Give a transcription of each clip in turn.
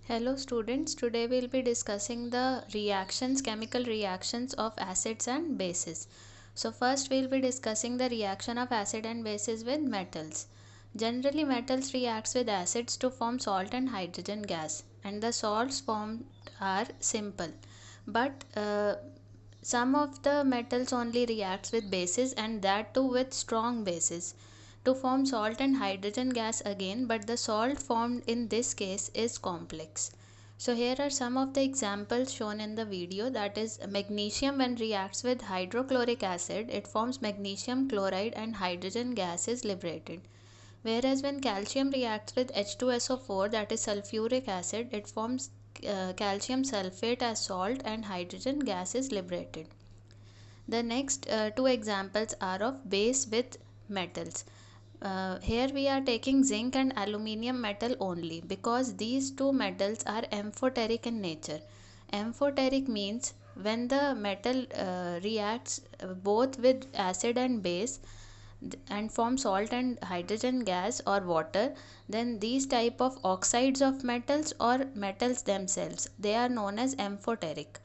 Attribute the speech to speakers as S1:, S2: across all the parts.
S1: Hello students, today we will be discussing the chemical reactions of acids and bases. So first we will be discussing the reaction of acid and bases with metals. Generally metals reacts with acids to form salt and hydrogen gas, and the salts formed are simple. But some of the metals only reacts with bases, and that too with strong bases, to form salt and hydrogen gas again, but the salt formed in this case is complex. So here are some of the examples shown in the video. That is, magnesium when reacts with hydrochloric acid, it forms magnesium chloride and hydrogen gas is liberated. Whereas when calcium reacts with H2SO4, that is sulfuric acid, it forms calcium sulfate as salt and hydrogen gas is liberated. The next two examples are of base with metals. Here we are taking zinc and aluminium metal only, because these two metals are amphoteric in nature. Amphoteric means when the metal reacts both with acid and base and form salt and hydrogen gas or water, then these type of oxides of metals or metals themselves, they are known as amphoteric.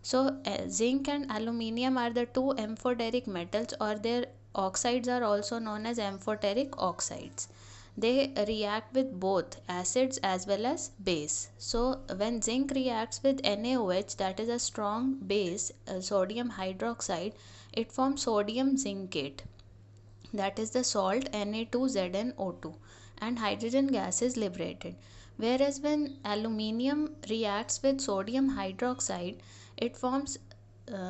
S1: So zinc and aluminium are the two amphoteric metals, or their oxides are also known as amphoteric oxides. They react with both acids as well as base. So when zinc reacts with NaOH, that is a strong base, sodium hydroxide, it forms sodium zincate, that is the salt Na2ZnO2, and hydrogen gas is liberated. Whereas when aluminium reacts with sodium hydroxide, it forms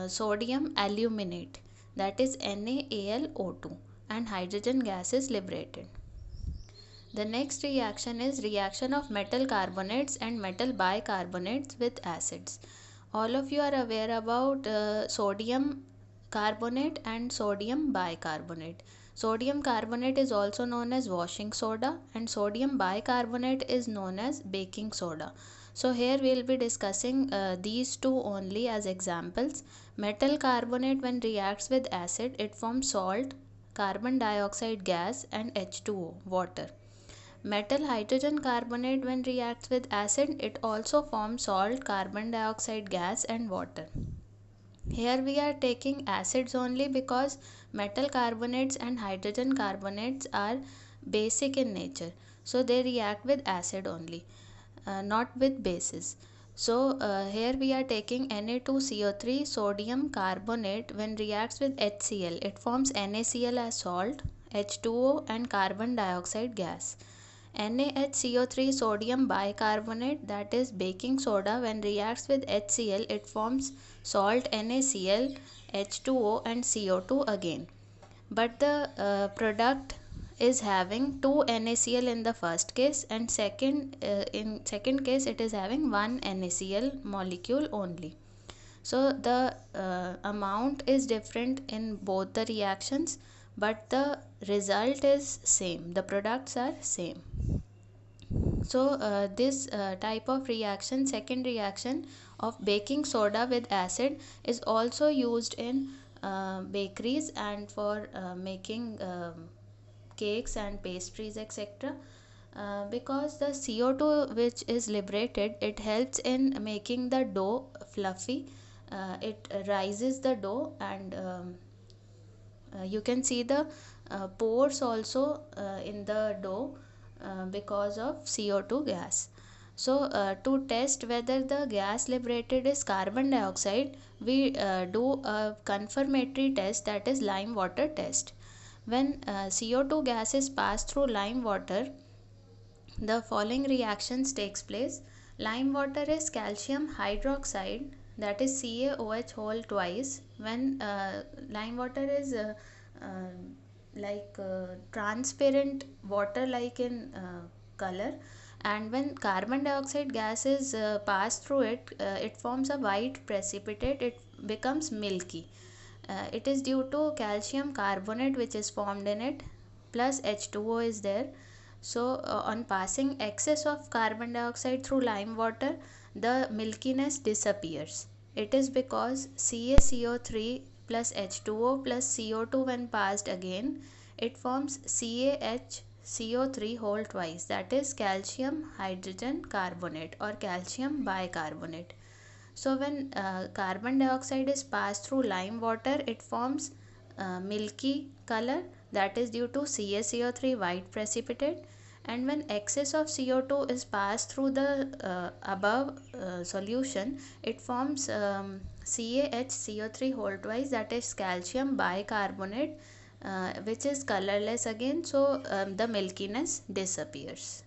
S1: sodium aluminate, that is NaAlO2, and hydrogen gas is liberated. The next reaction is reaction of metal carbonates and metal bicarbonates with acids. All of you are aware about sodium carbonate and sodium bicarbonate. Sodium carbonate is also known as washing soda, and sodium bicarbonate is known as baking soda. So here we will be discussing these two only as examples. Metal carbonate when reacts with acid, it forms salt, carbon dioxide gas and H2O, water. Metal hydrogen carbonate when reacts with acid, it also forms salt, carbon dioxide gas and water. Here we are taking acids only because metal carbonates and hydrogen carbonates are basic in nature. So they react with acid only, not with bases. So here we are taking Na2CO3 sodium carbonate when reacts with HCl. It forms NaCl as salt, H2O and carbon dioxide gas. NaHCO3 sodium bicarbonate, that is baking soda, when reacts with HCl, it forms salt NaCl, H2O and CO2 again. But the product is having 2 NaCl in the first case, and in second case it is having 1 NaCl molecule only. So the amount is different in both the reactions, but the result is same, the products are same. So this type of reaction, second reaction of baking soda with acid, is also used in bakeries and for making cakes and pastries, etc. Because the CO2 which is liberated, it helps in making the dough fluffy. It rises the dough, and you can see the pores also in the dough because of CO2 gas. So to test whether the gas liberated is carbon dioxide, we do a confirmatory test, that is lime water test. When CO2 gas is passed through lime water, the following reactions takes place. Lime water is calcium hydroxide, that is CaOH whole twice. When lime water is uh, transparent water like in color, and when carbon dioxide gas is passed through it, it forms a white precipitate, it becomes milky. It is due to calcium carbonate which is formed in it, plus H2O is there. So on passing excess of carbon dioxide through lime water, the milkiness disappears. It is because CaCO3 plus H2O plus CO2 when passed again, it forms CaH CO3 whole twice, that is calcium hydrogen carbonate or calcium bicarbonate. So when carbon dioxide is passed through lime water, it forms milky color, that is due to CaCO3 white precipitate. And when excess of CO2 is passed through the above solution, it forms CaHCO3 whole twice, that is calcium bicarbonate, which is colorless again, so the milkiness disappears.